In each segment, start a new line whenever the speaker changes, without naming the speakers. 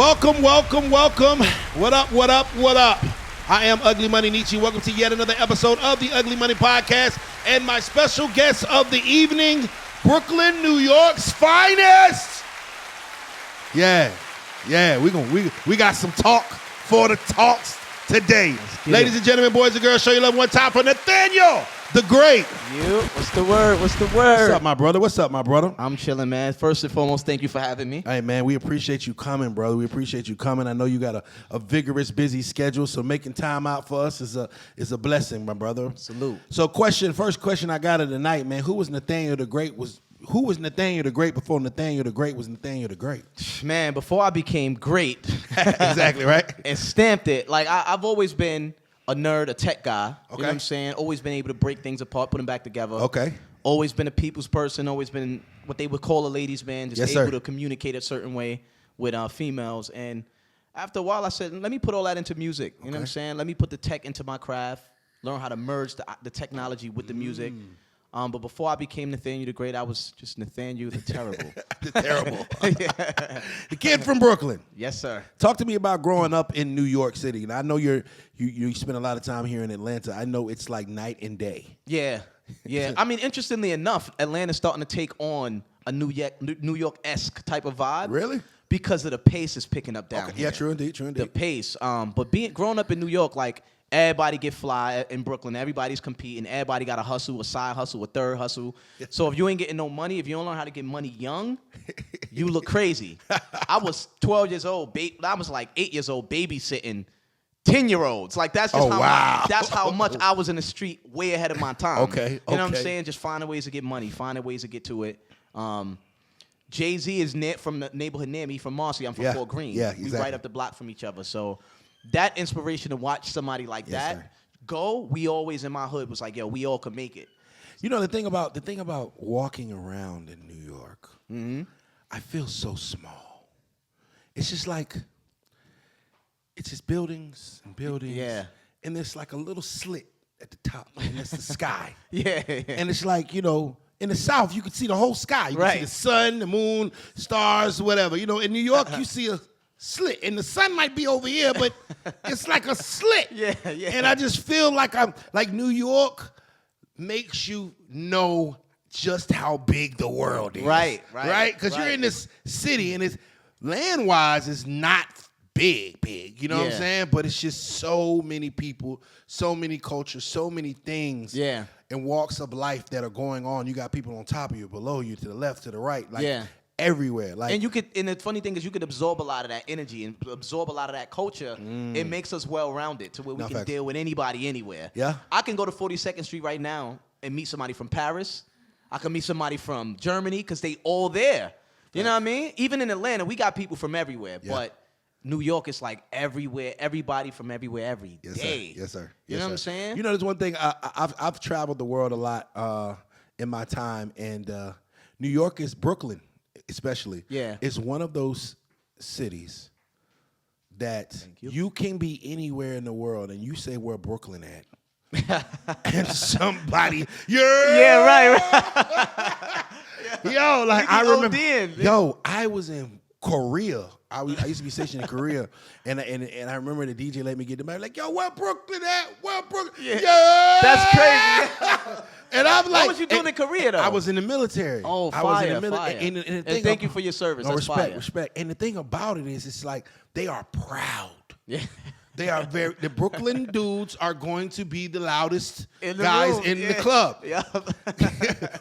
Welcome, welcome, welcome. What up, what up, what up? I am Ugly Money Nietzsche. Welcome to yet another episode of the Ugly Money Podcast. And my special guest of the evening, Brooklyn, New York's finest. Yeah, we got some talk for the talks today. Ladies and gentlemen, boys and girls, show your love one time for Nathaniel the Great.
You, what's the word? What's the word?
What's up, my brother? What's up, my brother?
I'm chilling, man. First and foremost, thank you for having me.
Hey, man, we appreciate you coming, brother. We appreciate you coming. I know you got a vigorous, busy schedule, so making time out for us is a blessing, my brother.
Salute.
So, first question I got of the night, man. Who was Nathaniel the Great? Who was Nathaniel the Great before Nathaniel the Great was Nathaniel the Great?
Man, before I became great.
Exactly, right?
And stamped it. Like, I've always been a nerd, a tech guy.
Okay.
You know what I'm saying? Always been able to break things apart, put them back together.
Okay.
Always been a people's person. Always been what they would call a ladies' man. Just able to communicate a certain way with females. And after a while, I said, let me put all that into music. You know what I'm saying? Let me put the tech into my craft. Learn how to merge the technology with the music. But before I became Nathaniel the Great, I was just Nathaniel the Terrible.
The Terrible. Yeah. The kid from Brooklyn.
Yes, sir.
Talk to me about growing up in New York City. And I know you spend a lot of time here in Atlanta. I know it's like night and day.
Yeah. I mean, interestingly enough, Atlanta's starting to take on a New York-esque type of vibe.
Really?
Because of the pace is picking up down here.
Yeah, true indeed.
The pace. But growing up in New York, like, everybody get fly in Brooklyn. Everybody's competing. Everybody got a hustle, a side hustle, a third hustle. So if you ain't getting no money, if you don't learn how to get money young, you look crazy. I was 12 years old. I was like 8 years old babysitting 10-year-olds. Like, that's just that's how much I was in the street way ahead of my time.
Okay.
You know what I'm saying? Just finding ways to get money, finding ways to get to it. Jay-Z is from the neighborhood near me, from Marcy. I'm from Fort Greene.
Yeah, exactly.
We right up the block from each other. So that inspiration to watch somebody like that go, we always in my hood was like, yo, we all could make it. You
know, the thing about walking around in New York, I feel so small. It's just like, it's just buildings and buildings.
Yeah.
And there's like a little slit at the top, and it's the sky.
Yeah.
And it's like, you know, in the South, you can see the whole sky. You can see the sun, the moon, stars, whatever. You know, in New York, you see a slit, and the sun might be over here, but it's like a slit.
Yeah.
And I just feel like New York makes you know just how big the world is.
Right.
Because you're in this city, and it's land-wise, it's not big. You know what I'm saying? But it's just so many people, so many cultures, so many things.
Yeah.
And walks of life that are going on. You got people on top of you, below you, to the left, to the right. Everywhere.
And the funny thing is you could absorb a lot of that energy and absorb a lot of that culture. It makes us well-rounded to where we can deal with anybody anywhere.
Yeah.
I can go to 42nd Street right now and meet somebody from Paris. I can meet somebody from Germany because they all there. You know what I mean? Even in Atlanta, we got people from everywhere. Yeah. But New York is like everywhere, everybody from everywhere every day.
Yes, sir.
You know what I'm saying?
You know, there's one thing, I've traveled the world a lot in my time, and New York is Brooklyn. Especially, it's one of those cities that you can be anywhere in the world, and you say where Brooklyn at, and somebody,
right.
Yo, like I remember,
ODing.
I was in Korea. I used to be stationed in Korea, and I remember the DJ let me get the mic, like, yo, where Brooklyn at? Where Brooklyn? Yeah.
That's crazy.
And I'm like,
what was you doing in Korea, though?
I was in the military.
Oh, fire,
I was in the military.
fire.
And
thank you for your service.
No,
That's
respect. And the thing about it is, it's like, they are proud.
Yeah.
They are the Brooklyn dudes are going to be the loudest
in the
guys
room.
in the club.
Yeah.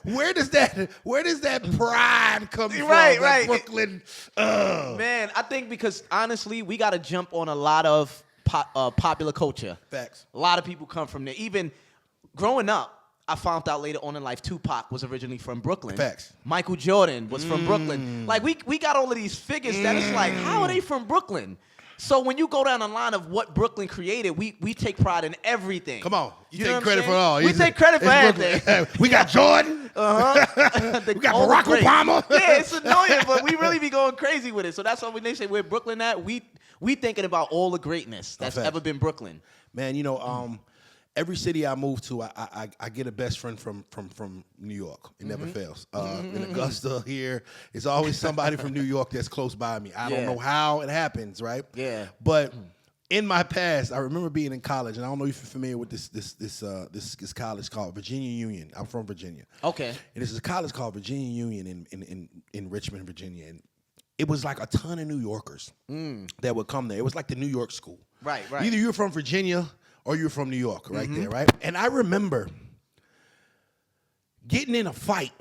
Where does that pride come from?
Right.
Brooklyn.
Man, I think because honestly, we got to jump on a lot of popular culture.
Facts.
A lot of people come from there. Even growing up, I found out later on in life Tupac was originally from Brooklyn.
Facts.
Michael Jordan was from Brooklyn. Like, we got all of these figures that it's like, how are they from Brooklyn? So when you go down the line of what Brooklyn created, we take pride in everything.
Come on. You
know
take credit for all.
We take credit for everything.
We got Jordan. We got Barack Obama.
Yeah, it's annoying, but we really be going crazy with it. So that's why when they say where Brooklyn at, we thinking about all the greatness that's ever been Brooklyn.
Man, you know, every city I move to, I get a best friend from New York. It never fails. In Augusta here, it's always somebody from New York that's close by me. I don't know how it happens, right?
Yeah.
But in my past, I remember being in college, and I don't know if you're familiar with this college called Virginia Union. I'm from Virginia.
Okay.
And this is a college called Virginia Union in Richmond, Virginia. And it was like a ton of New Yorkers that would come there. It was like the New York school.
Right.
Either you're from Virginia or you're from New York, right there, right? And I remember getting in a fight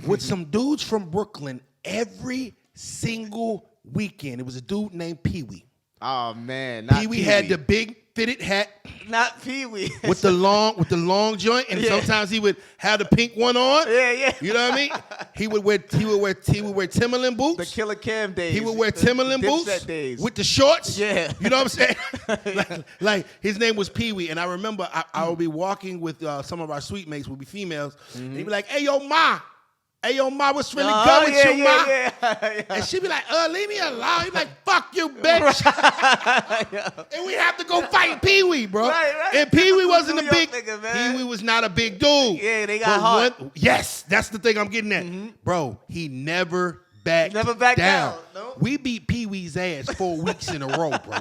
with some dudes from Brooklyn every single weekend. It was a dude named Pee Wee.
Oh man,
Pee Wee had the big fitted hat,
not Pee Wee,
with the long joint, and sometimes he would have the pink one on.
Yeah.
You know what I mean? He would wear Timberland boots.
The Killer Cam days.
He would wear Timberland boots
days.
with the shorts.
Yeah.
You know what I'm saying? like his name was Pee Wee, and I remember I would be walking with some of our suite mates, would be females, and he'd be like, "Hey yo, ma." Hey, yo, ma, what's really good with you, ma?
Yeah.
And she'd be like, leave me alone. He'd be like, fuck you, bitch. And we have to go fight Pee Wee, bro.
Right.
And Pee Wee wasn't a big,
nigga,
Pee Wee was not a big dude.
Yeah, they got hard.
Yes, that's the thing I'm getting at. Bro, he never backed
down. No.
We beat Pee Wee's ass 4 weeks in a row, bro.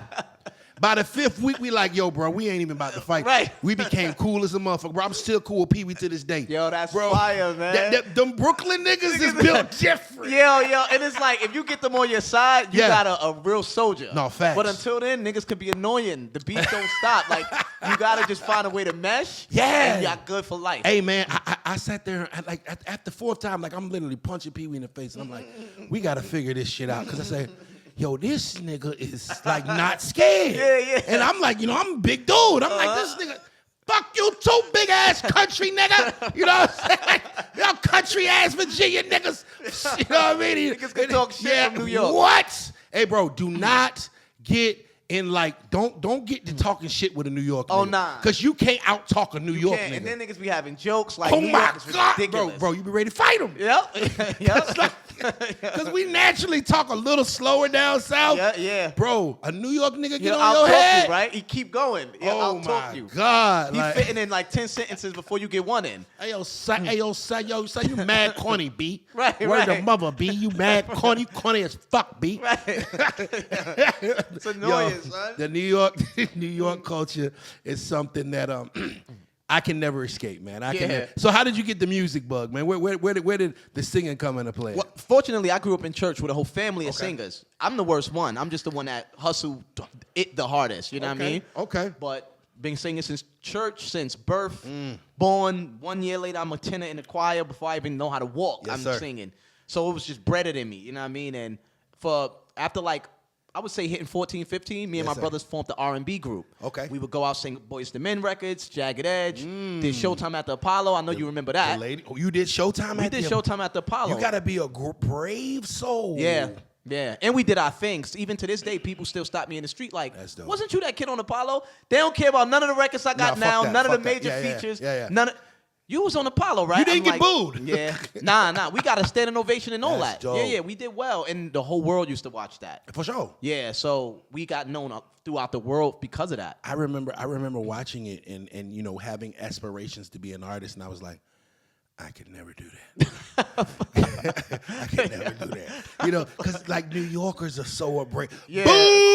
By the 5th week, we like, yo, bro, we ain't even about to fight.
Right.
We became cool as a motherfucker, bro. I'm still cool with Pee Wee to this day.
Yo, that's
bro,
fire, man.
Them Brooklyn niggas is built different.
Yo, and it's like, if you get them on your side, you got a real soldier.
No, facts.
But until then, niggas could be annoying. The beats don't stop. Like, you got to just find a way to mesh.
Yeah.
And y'all good for life.
Hey, man, I sat there, and like, at the 4th time, like, I'm literally punching Pee Wee in the face, and I'm like, we got to figure this shit out. Because I say, yo, this nigga is like not scared.
Yeah.
And I'm like, I'm a big dude. I'm like, this nigga, fuck you too, big ass country nigga. You know what I'm saying? Like, y'all country ass Virginia niggas. You know what I mean?
Niggas can talk shit from New York.
What? Hey, bro, do not get in like, don't get to talking shit with a New York nigga.
Oh, nah.
Because you can't out talk a New York nigga.
And then niggas be having jokes like,
oh
New
my
York is
God,
ridiculous.
bro, you be ready to fight him.
Yep.
Because we naturally talk a little slower down south.
Yeah.
Bro, a New York nigga get on
I'll
your
talk
head.
you, right? He keep going.
Oh
I'll talk
my
you.
God.
He fitting in like 10 sentences before you get one in.
Hey, son, you mad corny, B.
Right.
Word of mother, B. You mad corny as fuck, B.
Right. It's annoying, son.
The New York culture is something that I can never escape, man. I can never. So how did you get the music bug, man? Where did the singing come into play?
Well, fortunately, I grew up in church with a whole family of singers. I'm the worst one. I'm just the one that hustled it the hardest. You know what I mean?
Okay.
But been singing since church, since birth. Born 1 year later, I'm a tenor in the choir. Before I even know how to walk, I'm singing. So it was just bred in me. You know what I mean? And after like, I would say hitting 14, 15, me and my brothers formed the R&B group. Okay. We would go out sing Boyz II Men records, Jagged Edge, did Showtime at the Apollo. I know you remember that.
You did Showtime
We did Showtime at the Apollo.
You got to be a brave soul.
Yeah. And we did our things. Even to this day, people still stop me in the street like, wasn't you that kid on Apollo? They don't care about none of the records I got now, none of the major features. None of... You was on Apollo, right?
You didn't get booed.
Yeah. Nah. We got a standing ovation and all that.
Dope.
Yeah. We did well. And the whole world used to watch that.
For sure.
Yeah. So we got known throughout the world because of that.
I remember watching it and having aspirations to be an artist. And I was like, I could never do that. I could never do that. Because like New Yorkers are so abrasive.
Yeah.
Boom!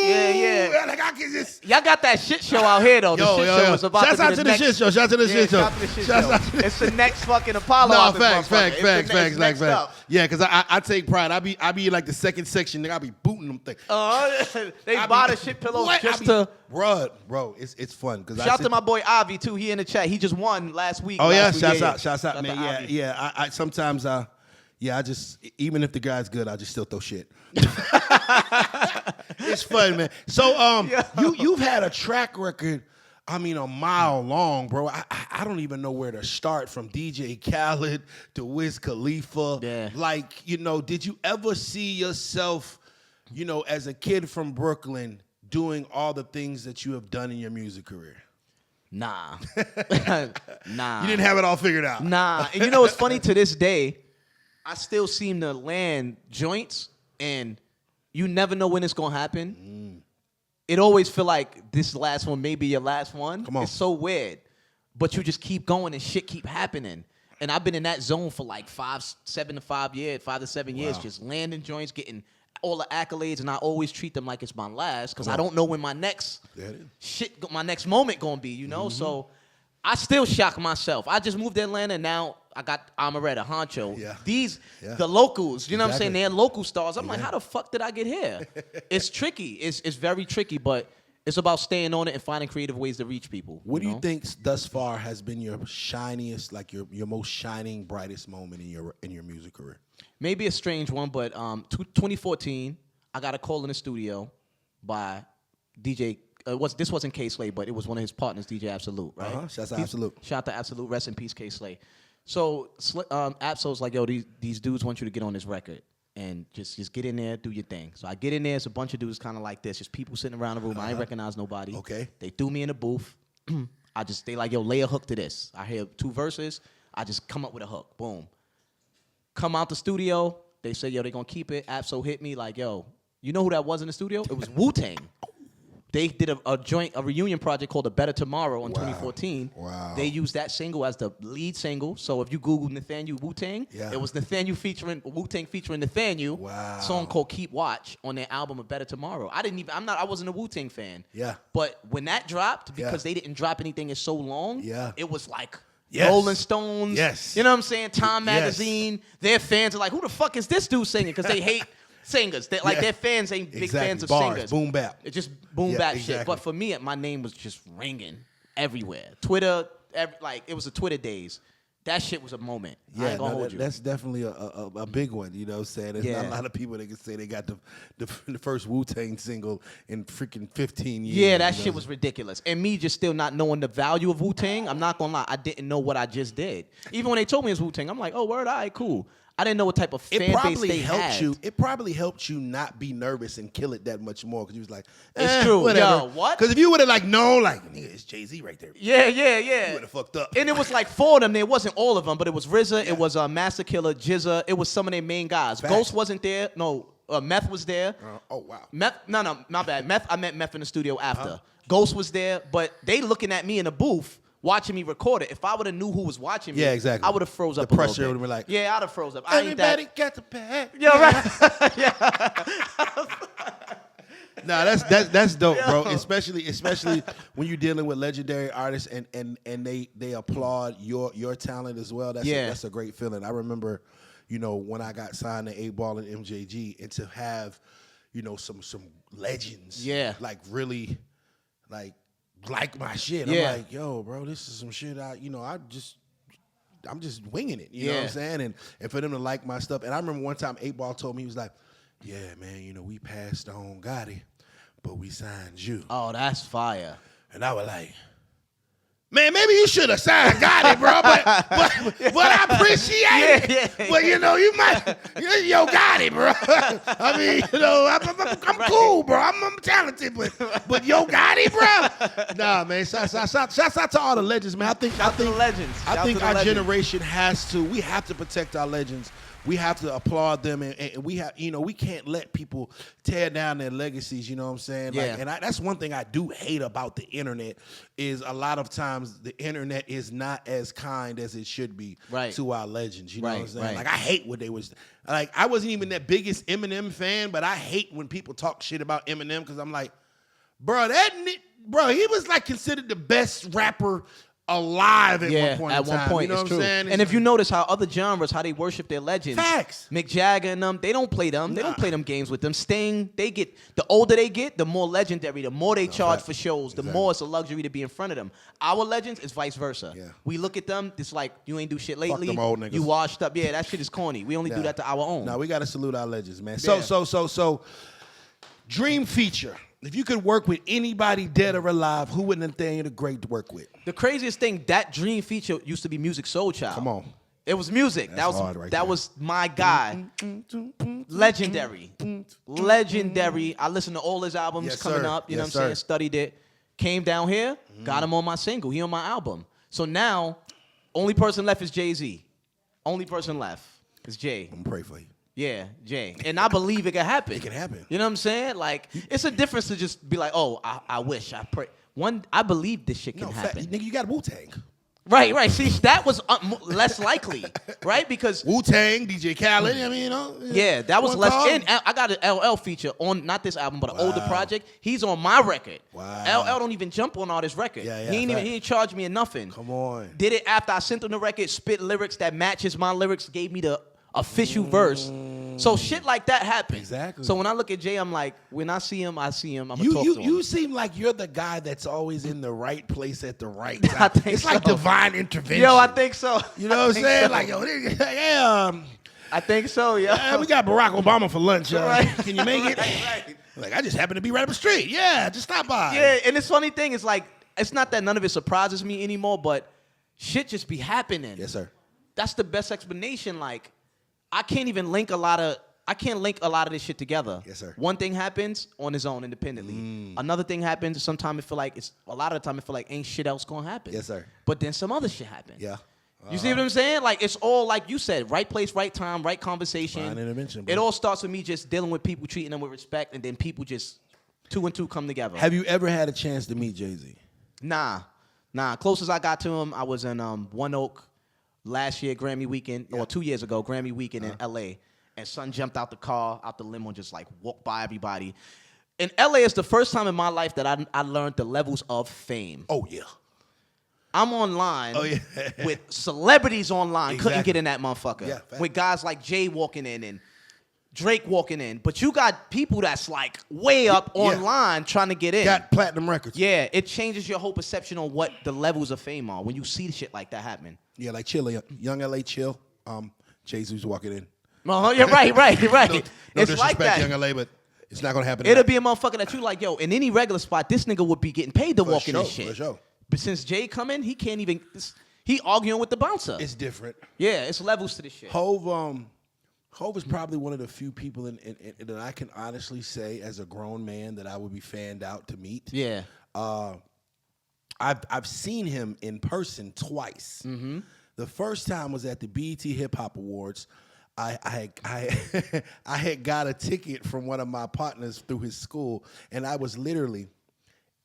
Yeah.
Like I can just.
Y'all got that shit show out here though. The shit show was about
Shouts
to be
out to the shit show. Shouts out to the shit show.
It's the next fucking Apollo.
No, facts. Yeah, because I take pride. I be in like the second section. Nigga, I be booting them things.
They buy the shit pillows just to.
Bro, it's fun.
Shout out to my boy Avi too. He in the chat. He just won last week.
Oh yeah, shouts out, man. Yeah. I sometimes I just, even if the guy's good, I just still throw shit. It's fun, man. So you've had a track record, a mile long, bro. I don't even know where to start, from DJ Khaled to Wiz Khalifa.
Yeah.
Like, did you ever see yourself, as a kid from Brooklyn, doing all the things that you have done in your music career?
Nah.
You didn't have it all figured out.
Nah. And it's funny, to this day, I still seem to land joints, and you never know when it's going to happen. it always feel like this last one may be your last one.
Come on.
It's so weird. But you just keep going and shit keep happening. And I've been in that zone for like 5 to 7 years, just landing joints, getting all the accolades, and I always treat them like it's my last because I don't know when my next my next moment gonna be, you know? So I still shock myself. I just moved to Atlanta, and now I got Amaretta, Honcho.
Yeah.
These, the locals, you know what I'm saying? They're local stars. I'm like,
Yeah.
how the fuck did I get here? It's tricky. It's very tricky, but it's about staying on it and finding creative ways to reach people.
What do
know?
you think thus far has been your shiniest, like your most shining, brightest moment in your music career?
Maybe a strange one, but 2014, I got a call in the studio by DJ. This wasn't K Slay, but it was one of his partners, DJ Absolute, right?
Shout out to Absolute.
Shout out to Absolute. Rest in peace, K Slay. So Absol's like, yo, these dudes want you to get on this record. And just get in there, do your thing. So I get in there, it's a bunch of dudes kind of like this, just people sitting around the room. I ain't recognize nobody.
Okay.
They threw me in the booth. They like, yo, lay a hook to this. I hear 2 verses. I just come up with a hook. Boom. Come out the studio. They say, yo, they gonna keep it. Absol hit me like, yo, you know who that was in the studio? It was WuTang. They did a reunion project called A Better Tomorrow in 2014.
Wow.
They used that single as the lead single. So if you Google Nathaniel Wu-Tang, it was Nathaniel featuring Wu-Tang featuring Nathaniel.
Wow.
Song called Keep Watch on their album A Better Tomorrow. I wasn't a Wu-Tang fan.
Yeah.
But when that dropped, because they didn't drop anything in so long, it was like Rolling Stones.
Yes.
You know what I'm saying? Time Magazine. Their fans are like, who the fuck is this dude singing? Because they hate singers. Their fans ain't big fans of
Bars,
singers.
boom bap.
It's just boom bap shit.
Exactly.
But for me, my name was just ringing everywhere. Twitter, it was the Twitter days. That shit was a moment. I ain't gonna hold you.
That's definitely a big one, you know what I'm saying? There's not a lot of people that can say they got the first Wu-Tang single in freaking 15 years.
Yeah, that shit was ridiculous. And me just still not knowing the value of Wu-Tang, I'm not gonna lie, I didn't know what I just did. Even when they told me it was Wu-Tang, I'm like, oh, word, all right, cool. I didn't know what type of fan base they had.
It probably helped you not be nervous and kill it that much more because you was like,
it's true.
Whatever.
Yo, what?
Because if you would have known, like, nigga, it's Jay-Z right there.
Yeah.
You would have fucked up.
And it was like 4 of them. It wasn't all of them, but it was RZA, it was Master Killer, GZA. It was some of their main guys.
Facts.
Ghost wasn't there. No, Meth was there.
Oh, wow.
Meth, no, my bad. I met Meth in the studio after. Ghost was there, but they looking at me in the booth, watching me record it. If I would have knew who was watching me,
exactly.
I would have froze up
The
a little
pressure
bit.
would have been like,
yeah, I'd have froze up.
Everybody got the pad.
Yo, right.
Nah, that's dope, bro. Especially when you're dealing with legendary artists and they applaud your talent as well. That's a great feeling. I remember, you know, when I got signed to 8Ball and MJG, and to have, you know, some legends, like really, like my shit. I'm like, yo, bro, this is some shit. I'm just winging it. You know what I'm saying? And for them to like my stuff. And I remember one time 8Ball told me, he was like, yeah, man, you know, we passed on Gotti, but we signed you.
Oh, that's fire.
And I was like, man, maybe you should have signed Gotti, bro. But I appreciate it. But, you know, you might, yo, Gotti, bro. I mean, you know, I'm cool, bro. I'm talented, but yo, Gotti, bro. Nah, man, shouts out to all the legends, man. I think
the legends.
I think our generation we have to protect our legends. We have to applaud them, and we have, you know, we can't let people tear down their legacies. You know what I'm saying? Like, and that's one thing I do hate about the internet is a lot of times the internet is not as kind as it should be to our legends. You know what I'm saying? Like, I hate what they was like. I wasn't even that biggest Eminem fan, but I hate when people talk shit about Eminem because I'm like, bro, he was like considered the best rapper alive at one point in time. You know what I'm saying?
And if you notice how other genres, how they worship their legends.
Facts.
Mick Jagger and them, they don't play them. They don't play them games with them. Sting, the older they get, the more legendary, the more they charge for shows, the more it's a luxury to be in front of them. Our legends is vice versa. Yeah. We look at them, it's like, you ain't do shit lately.
Fuck them old niggas.
You washed up. Yeah, that shit is corny. We only do that to our own.
No, we got to salute our legends, man. So, dream feature. If you could work with anybody dead or alive, who would Nathaniel the Great work with?
The craziest thing, that dream feature used to be Music Soul Child.
Come on.
It was music. That was my guy. Legendary. I listened to all his albums coming up. You know what I'm saying? Studied it. Came down here. Got him on my single. He on my album. So now, only person left is Jay-Z. Only person left is Jay.
I'm gonna pray for you.
Yeah, Jay. And I believe it can happen.
It can happen.
You know what I'm saying? Like, it's a difference to just be like, oh, I wish, I pray. I believe this shit can happen.
Nigga, you got Wu-Tang.
Right. See, that was less likely, right? Because
Wu-Tang, DJ Khaled, I mean, you know.
Yeah, that was less.
call.
And I got an LL feature on, not this album, but an older project. He's on my record.
Wow.
LL don't even jump on all this record.
Yeah,
he ain't charge me nothing.
Come on.
Did it after I sent him the record, spit lyrics that matches my lyrics, gave me the official verse. So shit like that happens.
Exactly.
So when I look at Jay, I'm like, when I see him, I'm gonna talk to him.
You seem like you're the guy that's always in the right place at the right time.
I think
it's like
so.
divine intervention.
Yo, I think so.
You know what I'm saying? So. Like, yo,
I think so, yeah.
We got Barack Obama for lunch.
Right.
Can you make it?
Right.
Like, I just happen to be right up the street. Yeah, just stop by.
Yeah, and this funny thing is like, it's not that none of it surprises me anymore, but shit just be happening.
Yes, sir.
That's the best explanation. Like, I can't link a lot of this shit together.
Yes, sir.
One thing happens on his own independently. Another thing happens. Sometimes it feel like a lot of the time it feel like ain't shit else gonna happen.
Yes, sir.
But then some other shit happens.
Yeah.
You see what I'm saying? Like, it's all like you said, right place, right time, right conversation.
Divine intervention, bro.
It all starts with me just dealing with people, treating them with respect, and then people just 2 and 2 come together.
Have you ever had a chance to meet Jay-Z?
Nah. Closest I got to him, I was in One Oak last year, Grammy weekend, or 2 years ago, Grammy weekend in L.A., and son jumped out the car, out the limo, and just like walked by everybody. In L.A., it's the first time in my life that I learned the levels of fame.
Oh, yeah.
I'm online with celebrities online.
Exactly.
Couldn't get in that motherfucker.
Yeah,
with guys like Jay walking in and Drake walking in. But you got people that's like way up online trying to get in.
Got platinum records.
Yeah, it changes your whole perception on what the levels of fame are when you see shit like that happen.
Yeah, like Chill, Young LA Chill. Jay-Z's walking in.
Oh, yeah, right.
No
it's
disrespect
like that.
to Young LA, but it's not gonna happen.
It'll be a motherfucker that you like, yo, in any regular spot, this nigga would be getting paid to walk in this shit.
For sure.
But since Jay come in, he can't even. He arguing with the bouncer.
It's different.
Yeah, it's levels to this shit.
Hov is probably one of the few people that I can honestly say, as a grown man, that I would be fanned out to meet.
Yeah.
I've seen him in person twice. Mm-hmm. The first time was at the BET Hip Hop Awards. I had got a ticket from one of my partners through his school, and I was literally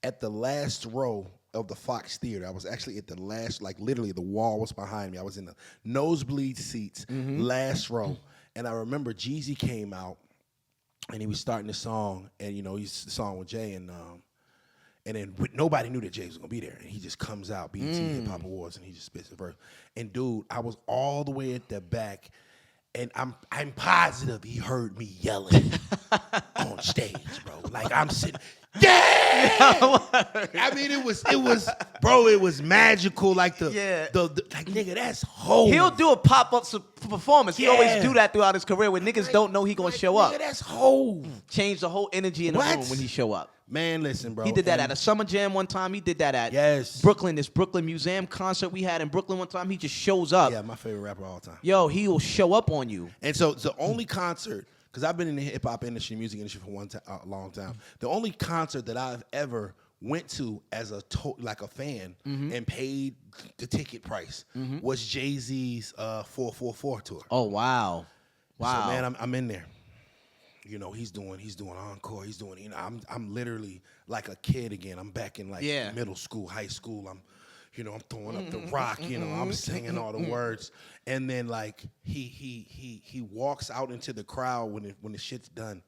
at the last row of the Fox Theater. I was actually at the last, like literally the wall was behind me. I was in the nosebleed seats, last row. And I remember Jeezy came out and he was starting the song, and you know, he's the song with Jay, and then nobody knew that Jay was gonna be there. And he just comes out, BET Hip Hop Awards, and he just spits a verse. And dude, I was all the way at the back, and I'm positive he heard me yelling on stage, bro. Like I'm sitting, yeah. I mean, it was magical. Like like nigga, that's Hov.
He'll do a pop-up performance. He always do that throughout his career when niggas don't know he gonna show up.
Nigga, that's Hov.
Change the whole energy in the room when he show up.
Man, listen, bro.
He did that at a Summer Jam one time. He did that at Brooklyn, this Brooklyn Museum concert we had in Brooklyn one time. He just shows up.
Yeah, my favorite rapper of all time.
Yo, he will show up on you. And
so the only concert, because I've been in the hip hop industry, music industry for a long time. The only concert that I've ever went to as a fan and paid the ticket price was Jay-Z's 444 tour.
Oh wow.
So man, I'm in there. You know, he's doing encore. He's doing, you know, I'm literally like a kid again. I'm back in like middle school, high school. I'm throwing up the rock. You know, I'm singing all the words. And then like he walks out into the crowd when the shit's done,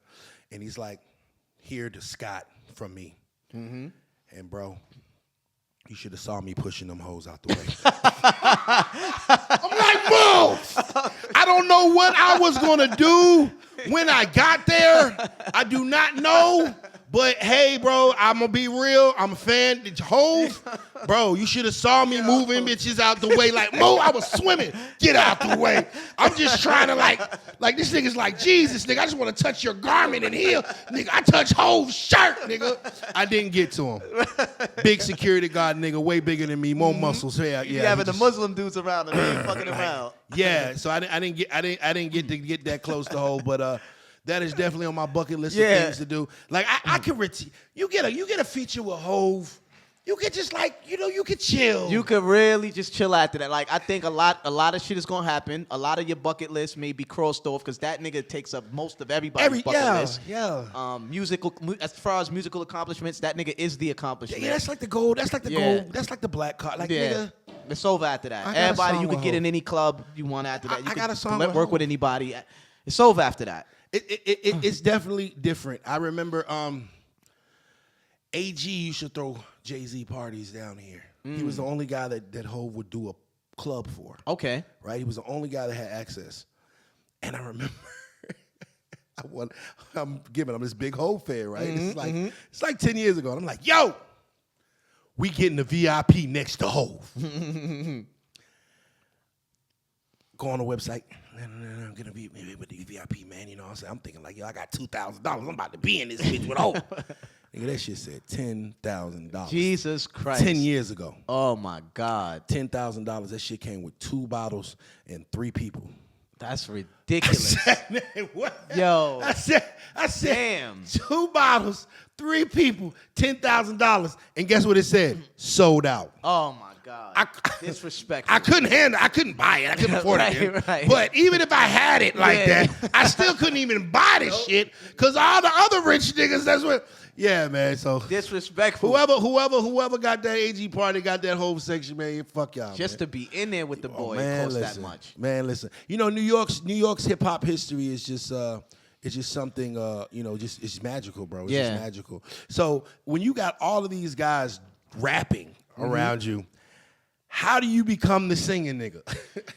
and he's like, "Here to Scott from me." Mm-hmm. And bro, you should have saw me pushing them hoes out the way. I'm like, move! I don't know what I was gonna do when I got there. I do not know. But hey, bro, I'm gonna be real. I'm a fan. Hov, bro, you should have saw me moving bitches out the way. Like, Mo, I was swimming. Get out the way. I'm just trying to like this nigga's like, Jesus, nigga, I just want to touch your garment and heel. Nigga, I touch Hov's shirt, nigga. I didn't get to him. Big security guard, nigga, way bigger than me, more muscles. Yeah,
you having the Muslim dudes around and they ain't fucking around.
Yeah, so I didn't get to get that close to Hov, but that is definitely on my bucket list of things to do. Like I can you get a feature with Hov, you could just like, you could chill.
You could really just chill after that. Like I think a lot of shit is gonna happen. A lot of your bucket list may be crossed off because that nigga takes up most of everybody's bucket list.
Yeah.
As far as musical accomplishments, that nigga is the accomplishment.
Yeah, that's like the gold. That's like the gold. That's like the black card. Like nigga.
It's over after that. Everybody, you could get in any club you want after that. You
got a song
work with anybody. It's over after that.
It's definitely different. I remember AG used to throw Jay-Z parties down here. He was the only guy that Hov would do a club for.
Okay.
Right? He was the only guy that had access. And I remember I'm giving him this big Hov fan, right? It's like 10 years ago. And I'm like, yo, we getting the VIP next to Hov. Go on the website. I'm gonna be with the VIP, man. You know what I'm saying? I'm thinking like, yo, I got $2,000. I'm about to be in this bitch with Hov. Nigga, that shit said $10,000.
Jesus Christ.
10 years ago.
Oh my God.
$10,000. That shit came with 2 bottles and 3 people.
That's ridiculous.
I said, man, what?
Yo.
I said,
damn.
2 bottles, 3 people, $10,000. And guess what it said? Sold out.
Oh my God. Disrespectful.
I couldn't buy it. I couldn't afford it.
Right.
But even if I had it like that, I still couldn't even buy this shit because all the other rich niggas, that's what. Yeah, man. So
disrespectful.
Whoever got that AG party, got that whole section, man. Fuck y'all.
Just to be in there with the boy,
man,
it costs
listen,
that much.
Man, listen. New York's hip hop history is just it's just something it's magical, bro. It's just magical. So when you got all of these guys rapping around you, how do you become the singing nigga?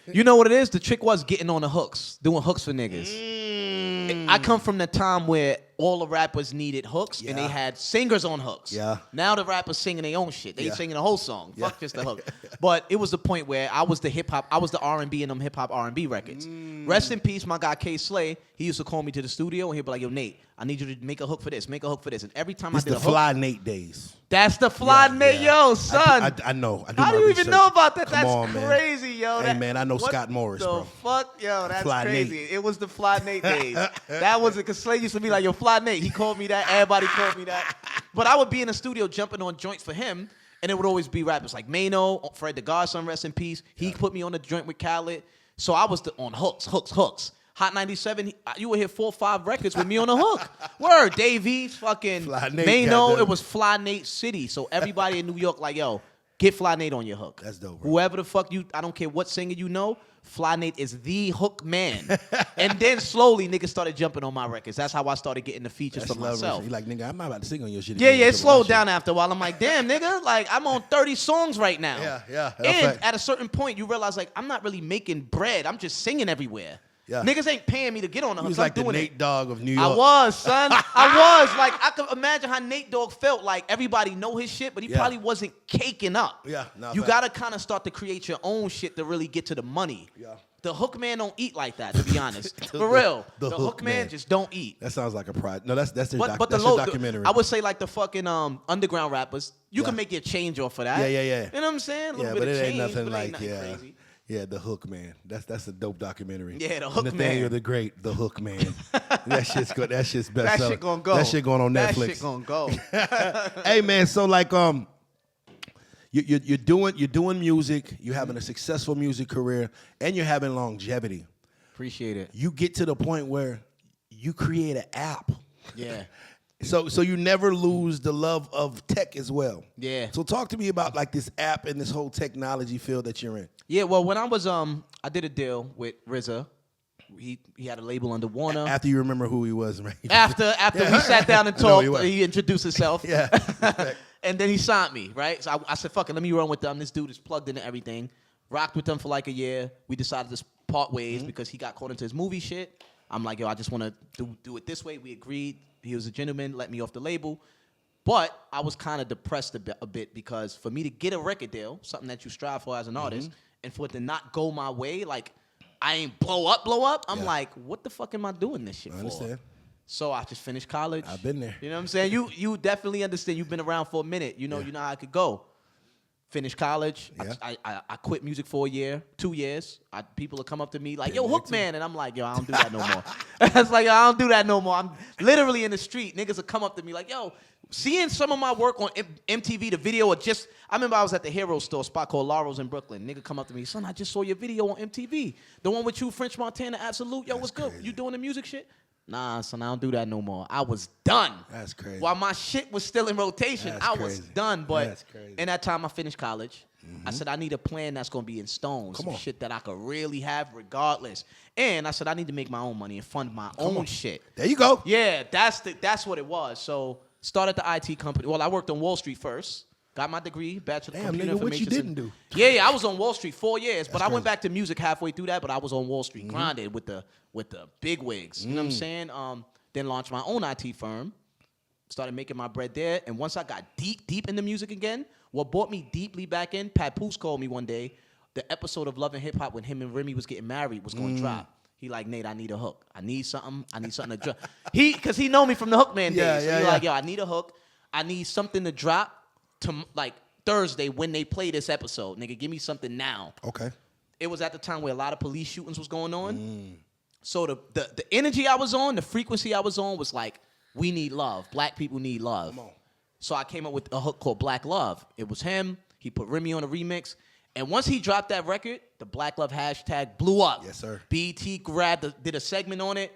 You know what it is? The trick was getting on the hooks, doing hooks for niggas. I come from the time where all the rappers needed hooks and they had singers on hooks.
Yeah.
Now the rappers singing their own shit. They ain't singing the whole song. Fuck just the hook. But it was the point where I was the hip hop, I was the R&B in them hip hop R&B records. Rest in peace, my guy K Slay. He used to call me to the studio and he'd be like, yo, Nate, I need you to make a hook for this, make a hook for this. And every time I did a hook.
It's the Fly Nate days.
That's the Fly Nate, yo, son.
I know.
How do you even know about that?
Come on,
That's crazy, yo.
Hey, man, I know Scott Morris, bro.
Fuck, yo, that's
Fly
crazy.
Nate.
It was the Fly Nate days. That was it, because Slay used to be like, yo, Fly Nate. He called me that. Everybody called me that. But I would be in the studio jumping on joints for him, and it would always be rappers like Mano, Fred the Godson, rest in peace. He put me on the joint with Khaled. So I was on hooks. Hot 97, you would hear 4 or 5 records with me on the hook. Word, Davies, fucking Mano. It was Fly Nate City. So everybody in New York like, yo, get Fly Nate on your hook.
That's dope, bro.
Whoever the fuck I don't care what singer you know, Fly Nate is the hook man. And then slowly niggas started jumping on my records. That's how I started getting the features for myself.
You like, nigga, I'm not about to sing on your shit.
Yeah, it slowed down after a while. I'm like, damn, nigga, like I'm on 30 songs right now.
Yeah.
And at a certain point, you realize like I'm not really making bread. I'm just singing everywhere. Yeah. Niggas ain't paying me to get on the hook.
He was like the Nate Dogg of New York.
I was, son. I was. Like, I could imagine how Nate Dogg felt. Like, everybody know his shit, but he probably wasn't caking up.
Yeah, no,
you got to kind of start to create your own shit to really get to the money. Yeah. The hook man don't eat like that, to be honest. For real. The hook man just don't eat.
That sounds like a pride. No, that's their documentary.
I would say like the fucking underground rappers, you can make your change off of that.
Yeah.
You know what I'm saying? A little bit
but
of
it
change,
ain't nothing
but
like,
ain't nothing crazy.
Yeah, The Hook Man. That's a dope documentary.
Yeah, The Hook Man.
Nathaniel the Great, The Hook Man. That shit's good. That shit's best.
That shit gonna go.
That shit going on Netflix.
That shit gonna go.
Hey man, so like you're doing music, you're having a successful music career, and you're having longevity.
Appreciate it.
You get to the point where you create an app.
Yeah.
So you never lose the love of tech as well.
Yeah.
So talk to me about like this app and this whole technology field that you're in.
Yeah, well, when I was I did a deal with RZA. He had a label under Warner.
After you remember who he was, right?
After we sat down and talked, he introduced himself.
Yeah.
And then he signed me, right? So I said, fuck it, let me run with them. This dude is plugged into everything. Rocked with them for like a year. We decided to part ways because he got caught into his movie shit. I'm like, yo, I just want to do it this way. We agreed. He was a gentleman, let me off the label. But I was kind of depressed a bit because for me to get a record deal, something that you strive for as an artist, and for it to not go my way, like I ain't blow up. I'm like, what the fuck am I doing this shit for?
I understand.
So I just finished college.
I've been there.
You know what I'm saying? You definitely understand. You've been around for a minute. You know how I could go. Finished college. Yeah. I quit music for a year, 2 years. People will come up to me like, yo, Hook Man. And I'm like, yo, I don't do that no more. It's like, yo, I don't do that no more. I'm literally in the street. Niggas will come up to me like, yo, seeing some of my work on MTV, the video, or just, I remember I was at the Hero store, spot called Laurel's in Brooklyn. Nigga come up to me, son, I just saw your video on MTV. The one with you, French Montana, Absolute. Yo, what's good? You doing the music shit? Nah, son, I don't do that no more. I was done.
That's crazy.
While my shit was still in rotation, I was done. But in that time, I finished college. I said, I need a plan that's going to be in stone. Some shit that I could really have regardless. And I said, I need to make my own money and fund my own shit.
There you go.
Yeah, that's what it was. So started the IT company. Well, I worked on Wall Street first. Got my degree, Bachelor of Computer Information.
What you didn't do.
Yeah, I was on Wall Street 4 years. But I went back to music halfway through that. But I was on Wall Street grinding with the big wigs. You know what I'm saying? Then launched my own IT firm. Started making my bread there. And once I got deep into music again, what brought me deeply back in, Papoose called me one day. The episode of Love and Hip Hop when him and Remy was getting married was going to drop. He like, Nate, I need a hook. I need something to drop. Because he know me from the Hookman days. So he like, yo, I need a hook. I need something to drop to like Thursday when they play this episode. Nigga, give me something now.
Okay.
It was at the time where a lot of police shootings was going on. So the energy I was on, the frequency I was on was like, we need love. Black people need love. Come on. So I came up with a hook called Black Love. It was him. He put Remy on a remix. And once he dropped that record, the Black Love hashtag blew up.
Yes, sir.
BET did a segment on it.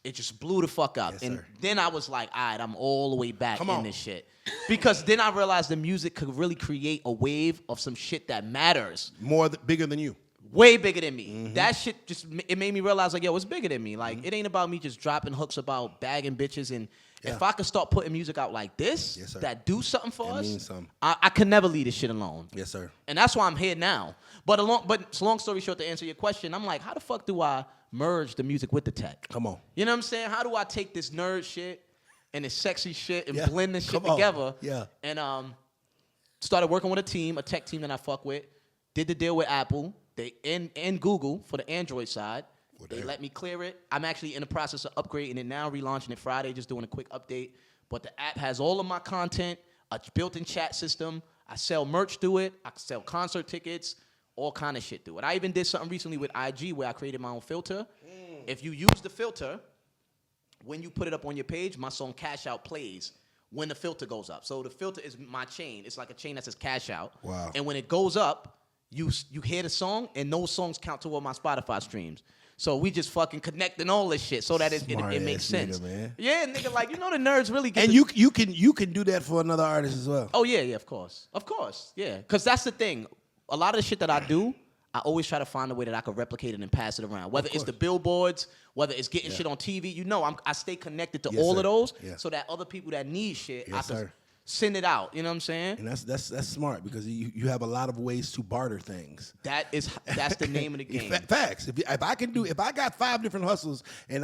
It just blew the fuck up. Yes, and then I was like, all right, I'm all the way back in this shit. Because then I realized the music could really create a wave of some shit that matters.
Bigger than you.
Way bigger than me. That shit it made me realize, like, yo, it's bigger than me. Like, it ain't about me just dropping hooks about bagging bitches. And if I could start putting music out like this, that do something for us,
means something.
I could never leave this shit alone.
Yes, sir.
And that's why I'm here now. But long story short, to answer your question, I'm like, how the fuck do I merge the music with the tech?
Come on.
You know what I'm saying? How do I take this nerd shit and this sexy shit and blend this shit
Come
together?
Yeah.
And started working with a tech team that I fuck with. Did the deal with Apple. And Google for the Android side. They let me clear it. I'm actually in the process of upgrading it now, relaunching it Friday, just doing a quick update. But the app has all of my content, a built-in chat system. I sell merch through it. I sell concert tickets, all kind of shit through it. I even did something recently with IG where I created my own filter. If you use the filter, when you put it up on your page, my song Cash Out plays when the filter goes up. So the filter is my chain. It's like a chain that says Cash Out.
Wow.
And when it goes up, you hear the song, and those songs count toward my Spotify streams. So we just fucking connecting all this shit so that it makes sense.
Nigga, man.
Yeah, nigga, like, you know the nerds really get.
And you can do that for another artist as well.
Oh yeah, of course, yeah. Because that's the thing. A lot of the shit that I do, I always try to find a way that I can replicate it and pass it around. Whether it's the billboards, whether it's getting shit on TV, I stay connected to all of those, so that other people that need shit, I can send it out. You know what I'm saying?
And that's smart because you have a lot of ways to barter things.
That's the name of the game.
Facts. If I got 5 different hustles and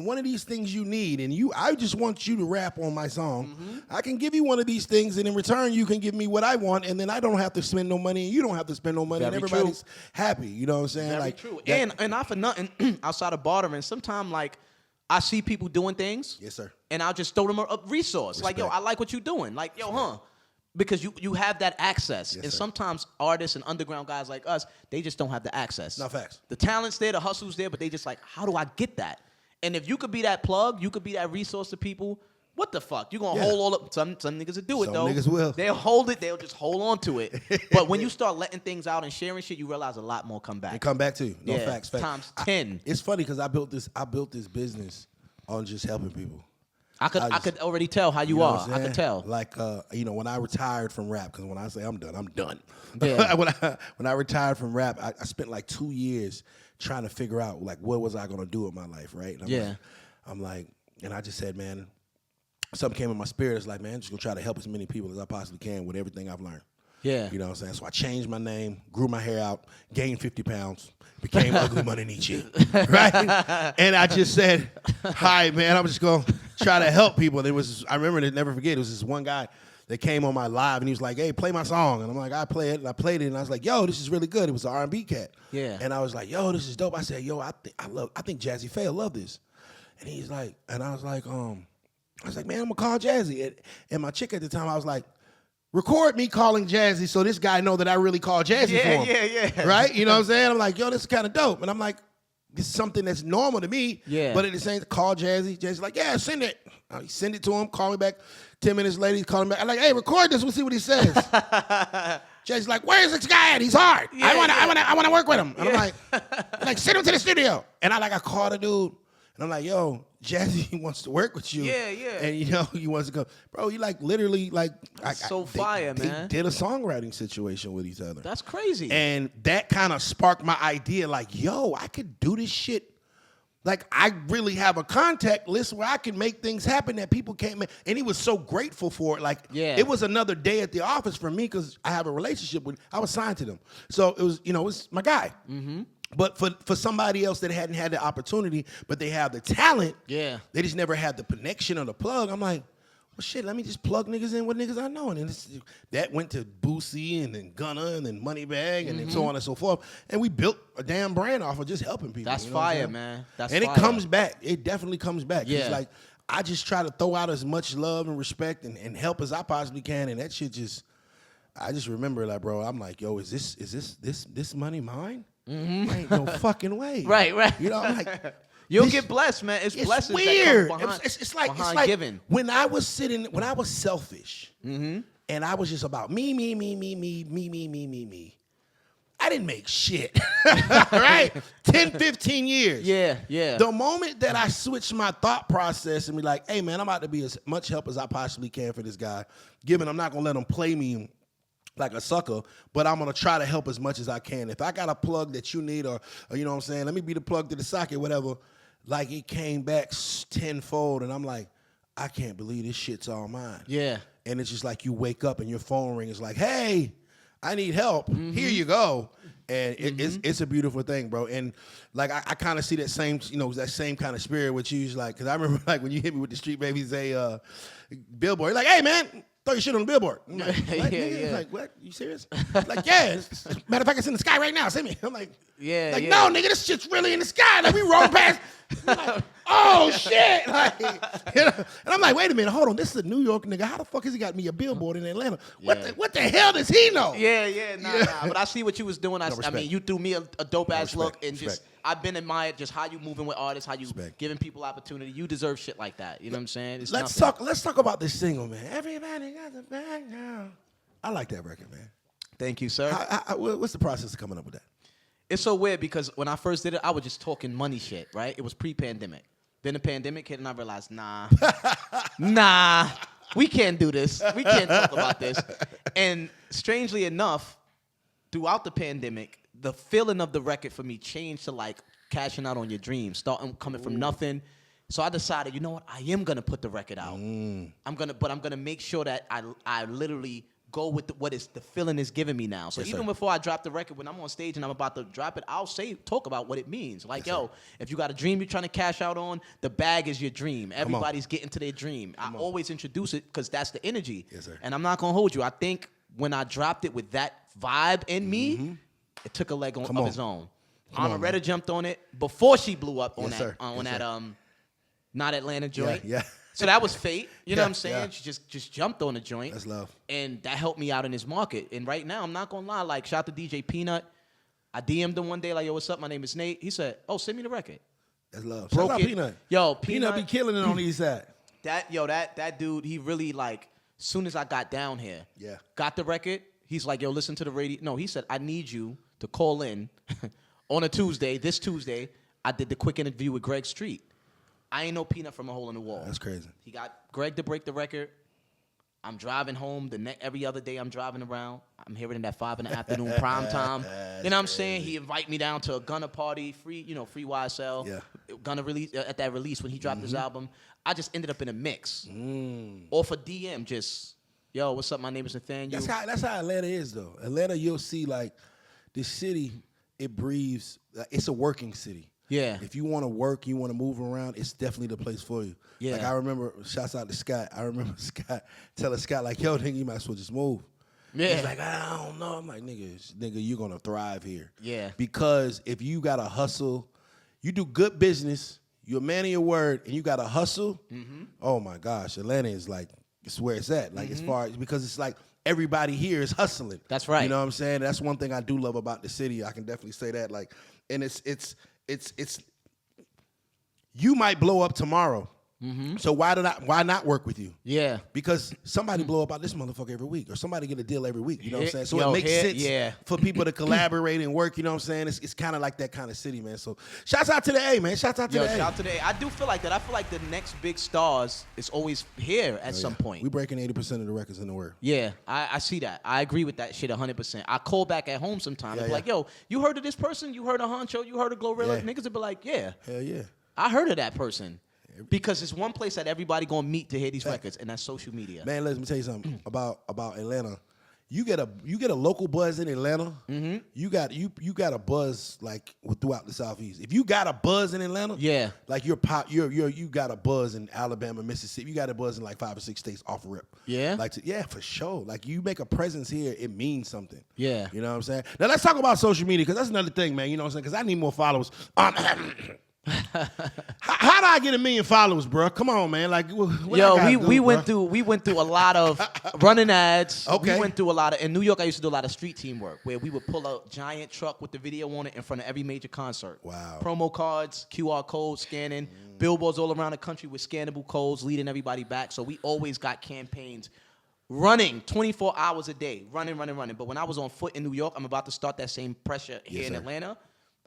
one of these things you need, and I just want you to rap on my song, I can give you one of these things, and in return you can give me what I want, and then I don't have to spend no money, and you don't have to spend no money, and everybody's happy. You know what I'm saying?
Very true. And not for nothing, outside of bartering, sometimes like I see people doing things.
Yes, sir.
And I'll just throw them a resource.
Respect.
Like, yo, I like what you're doing. Like, yo, because you have that access.
Yes,
and
sir.
Sometimes artists and underground guys like us, they just don't have the access.
No, facts.
The talent's there, the hustle's there, but they just like, how do I get that? And if you could be that plug, you could be that resource to people, what the fuck? You're going to hold all up. Some niggas will do it, though.
Some niggas will.
They'll hold it. They'll just hold on to it. But when you start letting things out and sharing shit, you realize a lot more come back.
And come back to you. No, facts.
Times 10.
It's funny because I built this business on just helping people.
I could already tell how you are. I could tell.
Like, when I retired from rap, because when I say I'm done, I'm done.
Yeah.
when I retired from rap, I spent like 2 years trying to figure out, like, what was I going to do with my life, right? And I'm like, and I just said, man, something came in my spirit. It's like, man, I'm just going to try to help as many people as I possibly can with everything I've learned.
Yeah.
You know what I'm saying? So I changed my name, grew my hair out, gained 50 pounds, became Ugly Money Nietzsche, right? And I just said, hi, man, I'm just going to try to help people. And I remember to never forget, it was this one guy that came on my live, and he was like, hey, play my song. And I'm like, I play it, and I played it, and I was like, yo, this is really good. It was an R&B cat.
Yeah.
And I was like, yo, this is dope. I said, yo, I think Jazzy Faye will love this. And he's like, and I was like, man, I'm going to call Jazzy. And my chick at the time, I was like, record me calling Jazzy so this guy know that I really call Jazzy for him.
Yeah.
Right? You know what I'm saying? I'm like, yo, this is kind of dope. And I'm like, this is something that's normal to me.
Yeah.
But at the same time, call Jazzy. Jazzy's like, yeah, send it. I send it to him, call me back. 10 minutes later, he's calling back. I'm like, hey, record this. We'll see what he says. Jazzy's like, where's this guy at? He's hard.
Yeah,
I want to work with him. And I'm like, send him to the studio. And I call the dude. And I'm like, yo, Jazzy wants to work with you.
Yeah, yeah.
And, he wants to go. Bro, he literally,
fire, man.
They did a songwriting situation with each other.
That's crazy.
And that kind of sparked my idea, yo, I could do this shit. I really have a contact list where I can make things happen that people can't make. And he was so grateful for it. It was another day at the office for me because I have a relationship with, I was signed to them. So it was, it was my guy. Mm-hmm. But for somebody else that hadn't had the opportunity, but they have the talent, they just never had the connection or the plug. I'm like, well, shit, let me just plug niggas in with niggas I know. And then that went to Boosie and then Gunna and then Moneybagg and then so on and so forth. And we built a damn brand off of just helping people.
That's fire, man. That's
and
fire.
It comes back. It definitely comes back.
Yeah.
It's I just try to throw out as much love and respect and help as I possibly can. And that shit I just remember bro, I'm like, yo, is this money mine? Mm-hmm. Ain't no fucking way.
Right.
I'm like,
you'll get blessed, man. It's blessings
weird.
that come behind,
it's like
giving.
When I was selfish, and I was just about me. I didn't make shit, right? 10, 15 years.
Yeah.
The moment that I switched my thought process and be like, hey, man, I'm about to be as much help as I possibly can for this guy, given I'm not going to let him play me like a sucker, but I'm going to try to help as much as I can. If I got a plug that you need or you know what I'm saying, let me be the plug to the socket, whatever. It came back tenfold, and I'm like, I can't believe this shit's all mine.
Yeah.
And it's just you wake up and your phone ring is like, hey, I need help. Mm-hmm. Here you go. And it's a beautiful thing, bro. And I kind of see that same, that same kind of spirit with you. Because I remember when you hit me with the Street Babies billboard, you're like, hey, man, throw your shit on the billboard. I'm like, what?
Yeah.
Like, what? You serious? Yeah. Matter of fact, it's in the sky right now. Send me. I'm like,
yeah.
No, nigga, this shit's really in the sky. We roll past. Oh, shit. And I'm like, wait a minute. Hold on. This is a New York nigga. How the fuck has he got me a billboard in Atlanta? What the hell does he know?
Yeah. Nah. But I see what you was doing. I mean, you threw me a dope-ass look. And I've been admired just how you moving with artists, how you giving people opportunity. You deserve shit like that. You know what I'm saying?
Let's talk about this single, man. Everybody got the bag now. I like that record, man.
Thank you, sir.
What's the process of coming up with that?
It's so weird because when I first did it, I was just talking money shit, right? It was pre-pandemic. Then the pandemic hit and I realized, nah, we can't do this. We can't talk about this. And strangely enough, throughout the pandemic, the feeling of the record for me changed to cashing out on your dreams, starting coming from nothing. So I decided, you know what? I am gonna put the record out. I'm gonna make sure that I literally go with what is the feeling is giving me now. So even before I drop the record, when I'm on stage and I'm about to drop it, I'll talk about what it means. If you got a dream you're trying to cash out on, the bag is your dream. Everybody's getting to their dream. I always introduce it because that's the energy.
Yes, sir.
And I'm not gonna hold you. I think when I dropped it with that vibe in me, it took a leg of its own. Retta jumped on it before she blew up on that Not Atlanta joint.
Yeah.
So that was fate. You know what I'm saying? Yeah. She just jumped on the joint.
That's love.
And that helped me out in this market. And right now, I'm not going to lie. Shout out to DJ Peanut. I DM'd him one day yo, what's up? My name is Nate. He said, oh, send me the record.
That's love.
Shout out
Peanut.
Yo,
Peanut be killing it on the east side.
That dude, he really, soon as I got down here, got the record, he's like, yo, listen to the radio. No, he said, I need you to call in on a Tuesday. This Tuesday, I did the quick interview with Greg Street. I ain't no Peanut from a hole in the wall.
That's crazy.
He got Greg to break the record. I'm driving home. Every other day I'm driving around. I'm hearing it at 5 in the afternoon, prime time. You know what I'm saying? He invite me down to a Gunna party, free YSL.
Yeah.
Gunna release at that release when he dropped his album. I just ended up in a mix. Or for DM, just, yo, what's up? My name is Nathaniel.
That's how Atlanta is, though. Atlanta, you'll see, this city, it breathes. It's a working city.
Yeah.
If you want to work, you want to move around, it's definitely the place for you.
Yeah.
I remember, shouts out to Scott. I remember Scott telling Scott, yo, nigga, you might as well just move. Yeah. He's like, I don't know. I'm like, nigga, you're going to thrive here.
Yeah.
Because if you got to hustle, you do good business, you're a man of your word, and you got to hustle, oh, my gosh, Atlanta is it's where it's at. As far as, because it's everybody here is hustling.
That's right.
You know what I'm saying? That's one thing I do love about the city. I can definitely say that. And it's you might blow up tomorrow.
Mm-hmm.
So why not work with you?
Yeah.
Because somebody blow up out this motherfucker every week, or somebody get a deal every week. You know what I'm saying? So
Yo,
it makes sense for people to collaborate and work. You know what I'm saying? It's kind of like that kind of city, man. So shouts out to the A, man. Shouts out to the A.
Shout out to the A. I do feel like that. I feel like the next big stars is always here at some point.
We breaking 80% of the records in the world.
Yeah, I see that. I agree with that shit 100%. I call back at home sometimes and be like, yo, you heard of this person? You heard of Honcho? You heard of Glorilla? Niggas would be like, yeah.
Hell yeah.
I heard of that person. Because it's one place that everybody gonna meet to hear these records, and that's social media.
Man, let me tell you something about Atlanta. You get a local buzz in Atlanta. Mm-hmm. You got a buzz like throughout the Southeast. If you got a buzz in Atlanta, like you got a buzz in Alabama, Mississippi. You got a buzz in like 5 or 6 states off rip.
Yeah,
for sure. Like you make a presence here, it means something.
Yeah,
you know what I'm saying. Now let's talk about social media because that's another thing, man. You know what I'm saying? Because I need more followers. How do I get 1 million followers, bro? Come on, man. Like,
we went through a lot of running ads.
Okay.
We went through a lot of in New York. I used to do a lot of street team work where we would pull a giant truck with the video on it in front of every major concert.
Wow.
Promo cards, QR codes, scanning, billboards all around the country with scannable codes, leading everybody back. So we always got campaigns running 24 hours a day, running. But when I was on foot in New York, I'm about to start that same pressure here in Atlanta.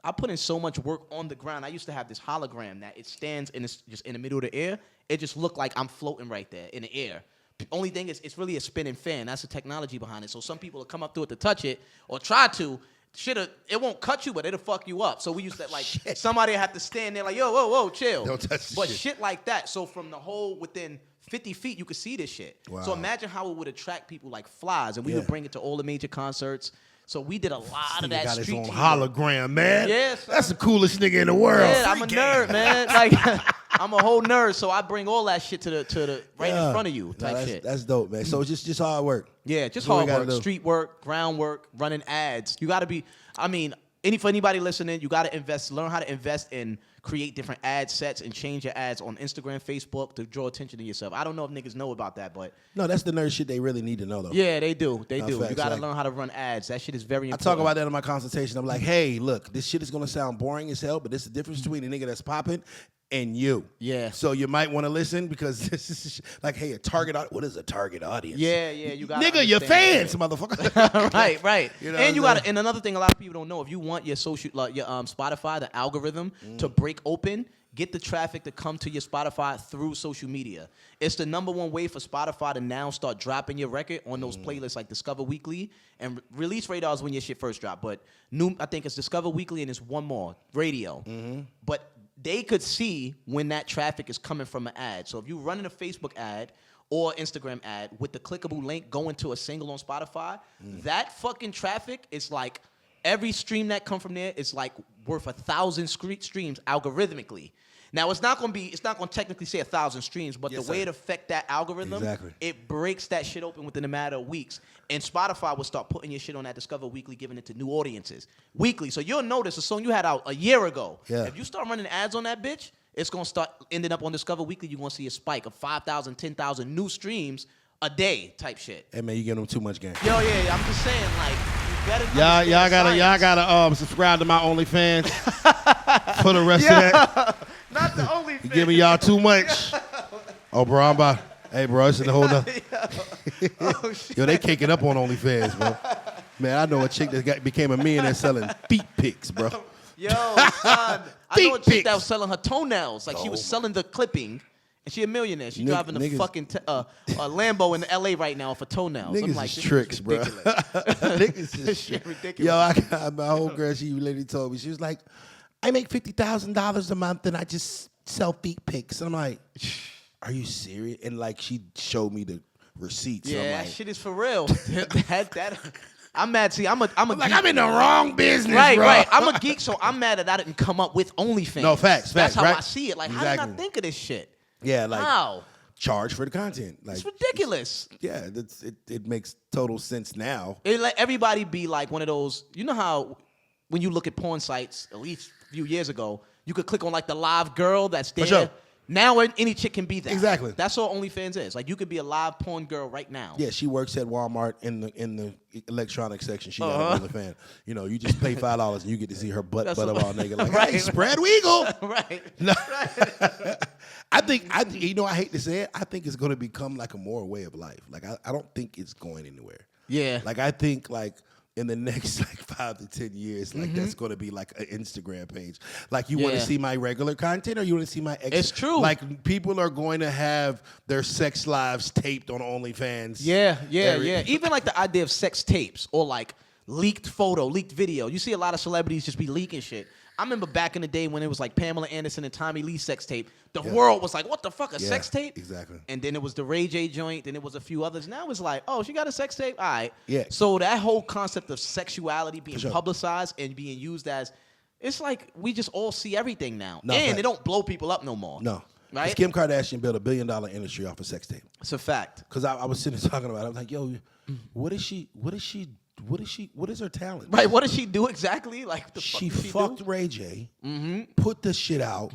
I put in so much work on the ground. I used to have this hologram that it stands and it's just in the middle of the air. It just looked like I'm floating right there in the air. The only thing is it's really a spinning fan. That's the technology behind it. So some people will come up to it to touch it or try to. It won't cut you, but it'll fuck you up. So we used to somebody have to stand there like, yo, whoa, chill.
Don't touch the
But shit like that. So from the hole within 50 feet, you could see this shit.
Wow.
So imagine how it would attract people like flies. And we would bring it to all the major concerts. So we did a lot of that
got
street
his own
team
hologram, man.
Yes,
that's the coolest nigga in the world.
Yeah, I'm a nerd, man. Like I'm a whole nerd, so I bring all that shit to the right in front of you type shit.
That's dope, man. So just hard work.
Yeah, just hard work, street work, ground work, running ads. You got to be. I mean, for anybody listening, you got to invest. Learn how to invest in create different ad sets and change your ads on Instagram, Facebook to draw attention to yourself. I don't know if niggas know about that, but
no, that's the nerd shit they really need to know though.
Yeah, they do. They do.
Facts,
you got to learn how to run ads. That shit is very important.
I talk about that in my consultation. I'm like, hey, look, this shit is gonna sound boring as hell, but there's a difference between a nigga that's popping and you.
Yeah.
So you might want to listen because this is like, hey, what is a target audience?
Yeah, you got
nigga, your fans, motherfucker.
right.
You know
and you got and another thing a lot of people don't know, if you want your Spotify, the algorithm to break open, get the traffic to come to your Spotify through social media. It's the #1 way for Spotify to now start dropping your record on those playlists like Discover Weekly and Release Radar is when your shit first dropped. But I think it's Discover Weekly and it's one more, Radio. But they could see when that traffic is coming from an ad. So if you're running a Facebook ad or Instagram ad with the clickable link going to a single on Spotify, that fucking traffic is like every stream that come from there is like worth 1,000 streams algorithmically. Now it's not gonna technically say 1,000 streams, but the way it affect that algorithm, it breaks that shit open within a matter of weeks. And Spotify will start putting your shit on that Discover Weekly, giving it to new audiences weekly. So you'll notice a song you had out a year ago. Yeah. If you start running ads on that bitch, it's gonna start ending up on Discover Weekly. You're gonna see a spike of 5,000, 10,000 new streams a day type shit.
Hey man, you giving them too much game.
Yo, yeah, I'm just saying, like, you better.
Y'all gotta subscribe to my OnlyFans for the rest of that.
Not the OnlyFans.
You giving y'all too much. Oh, bro, I'm about. Hey, bro, it's in the whole nother.
Oh, shit.
Yo, they caking up on OnlyFans, bro. Man, I know a chick that became a millionaire selling feet pics, bro.
Yo, son. I know a chick that was selling her toenails. Like, she was selling the clipping. And she a millionaire. She driving a fucking a Lambo in L.A. right now for toenails.
Niggas
I'm like,
is tricks, bro. Niggas is shit ridiculous. Yo, I got my whole girl, she literally told me, she was like, I make $50,000 a month and I just sell feet pics. And I'm like, are you serious? And like, she showed me the receipts.
Yeah,
I'm
that
like,
shit is for real. I'm mad. See, I'm a
like,
geek.
I'm in the wrong business,
right,
bro.
Right. I'm a geek, so I'm mad that I didn't come up with OnlyFans.
No, facts.
That's how
right?
I see it. Like, how did I think of this shit?
Yeah, like,
how?
Charge for the content. Like,
it's ridiculous.
Yeah, it makes total sense now.
It let everybody be like one of those. You know how when you look at porn sites, at least a few years ago, you could click on like the live girl that's there.
For sure.
Now any chick can be that.
Exactly.
That's all OnlyFans is. Like you could be a live porn girl right now.
Yeah, she works at Walmart in the electronics section. She got an OnlyFans. You know, you just pay $5 and you get to see her butt all naked. Like,
right,
hey, spread Weagle.
Right.
No. I think you know, I hate to say it. I think it's going to become like a more way of life. Like I don't think it's going anywhere.
Yeah.
Like I think like in the next like 5 to 10 years, like that's going to be like an Instagram page. Like you want to see my regular content or you want to see my
It's true.
Like people are going to have their sex lives taped on OnlyFans.
Yeah. Even like the idea of sex tapes or like leaked photo, leaked video. You see a lot of celebrities just be leaking shit. I remember back in the day when it was like Pamela Anderson and Tommy Lee sex tape. The world was like, what the fuck, a sex tape?
Exactly.
And then it was the Ray J joint. Then it was a few others. Now it's like, oh, she got a sex tape? All right.
Yeah.
So that whole concept of sexuality being publicized and being used as, it's like we just all see everything now.
No,
and
fact.
it don't blow people up no more.
No.
Right?
Kim Kardashian built $1 billion industry off of sex tape.
It's a fact.
Because I was sitting there talking about it. I was like, yo, what is her talent?
Right, what does she do exactly? Like the
She
fuck
fucked
do?
Ray J, put the shit out,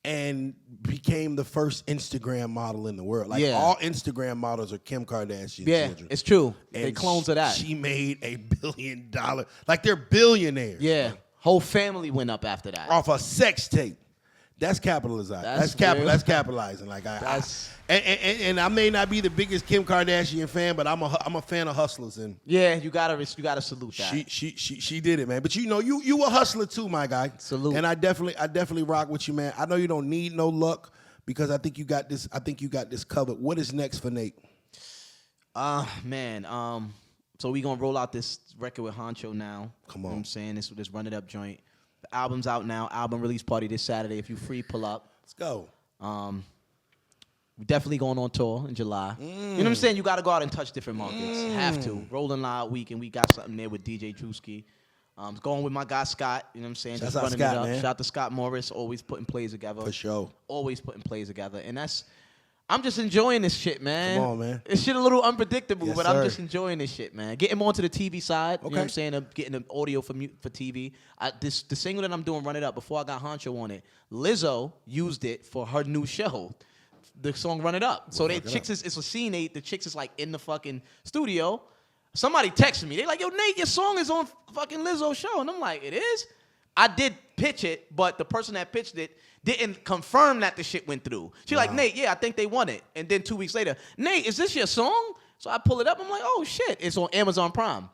and became the first Instagram model in the world. Like all Instagram models are Kim Kardashian children.
It's true.
And
they clones of that.
She made $1 billion. Like they're billionaires.
Yeah. Whole family went up after that.
Off a sex tape. That's capitalizing. That's capitalizing. Like and I may not be the biggest Kim Kardashian fan, but I'm a fan of hustlers. And
yeah, you gotta salute that.
She did it, man. But you know, you a hustler too, my guy.
Salute.
And I definitely rock with you, man. I know you don't need no luck because I think you got this. I think you got this covered. What is next for Nate?
Man. So we gonna roll out this record with Honcho now.
Come on.
You know what I'm saying this Run It Up joint. The album's out now. Album release party this Saturday. If you free, pull up.
Let's go.
We definitely going on tour in July. You know what I'm saying? You got to go out and touch different markets. Have to. Rolling Loud Weekend. We got something there with DJ Drewski. Going with my guy Scott. You know what I'm saying?
Shout
Just
out
running
Scott,
it up.
man.
Shout out to Scott Morris. Always putting plays together.
For sure.
Always putting plays together. And I'm just enjoying this shit, man.
Come on, man.
This shit a little unpredictable,
Yes,
but
sir.
I'm just enjoying this shit, man. Getting more to the TV side. You know
Okay.
what I'm saying? Getting the audio for TV. The single that I'm doing, Run It Up, before I got Honcho on it, Lizzo used it for her new show. The song Run It Up. So it's a scene. The chicks is like in the fucking studio. Somebody texted me. They like, yo, Nate, your song is on fucking Lizzo's show. And I'm like, it is? I did pitch it, but the person that pitched it didn't confirm that the shit went through. She like, Nate, yeah, I think they won it. And then 2 weeks later, Nate, is this your song? So I pull it up. I'm like, oh, shit. It's on Amazon Prime.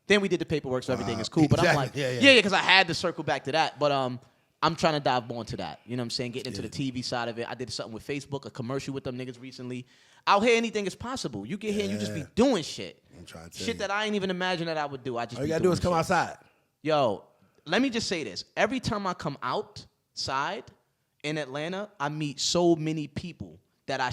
Then we did the paperwork, so everything is cool. But I'm like, yeah, because I had to circle back to that. But I'm trying to dive more into that. You know what I'm saying? Getting into the TV side of it. I did something with Facebook, a commercial with them niggas recently. Out here, anything is possible. You get here and you just be doing shit.
I'm trying to tell
shit
you.
that I ain't even imagine that I would do. All
you gotta do is come outside.
Yo, let me just say this. Every time I come outside in Atlanta, I meet so many people that I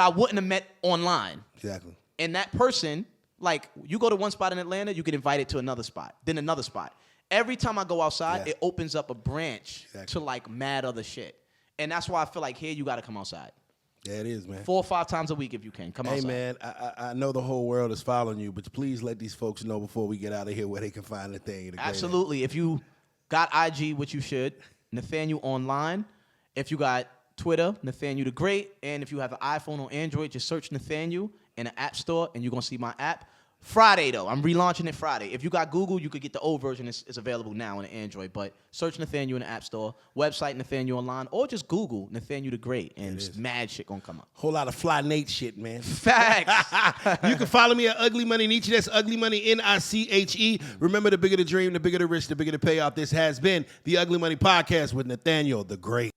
wouldn't have met online.
Exactly.
And that person, like, you go to one spot in Atlanta, you get invited to another spot, then another spot. Every time I go outside, it opens up a branch to, like, mad other shit. And that's why I feel like here you got to come outside.
Yeah, it is, man.
4 or 5 times a week if you can. Come outside.
Hey, man, I know the whole world is following you, but please let these folks know before we get out of here where they can find the thing.
Absolutely. If you got IG, which you should, Nathaniel Online. If you got Twitter, Nathaniel the Great. And if you have an iPhone or Android, just search Nathaniel in the App Store, and you're going to see my app. Friday, though. I'm relaunching it Friday. If you got Google, you could get the old version. It's available now on the Android. But search Nathaniel in the App Store, website Nathaniel Online, or just Google Nathaniel the Great, and mad shit gonna come up.
Whole lot of Fly Nate shit, man.
Facts.
You can follow me at Ugly Money Nietzsche. That's Ugly Money Niche. Remember, the bigger the dream, the bigger the risk, the bigger the payoff. This has been the Ugly Money Podcast with Nathaniel the Great.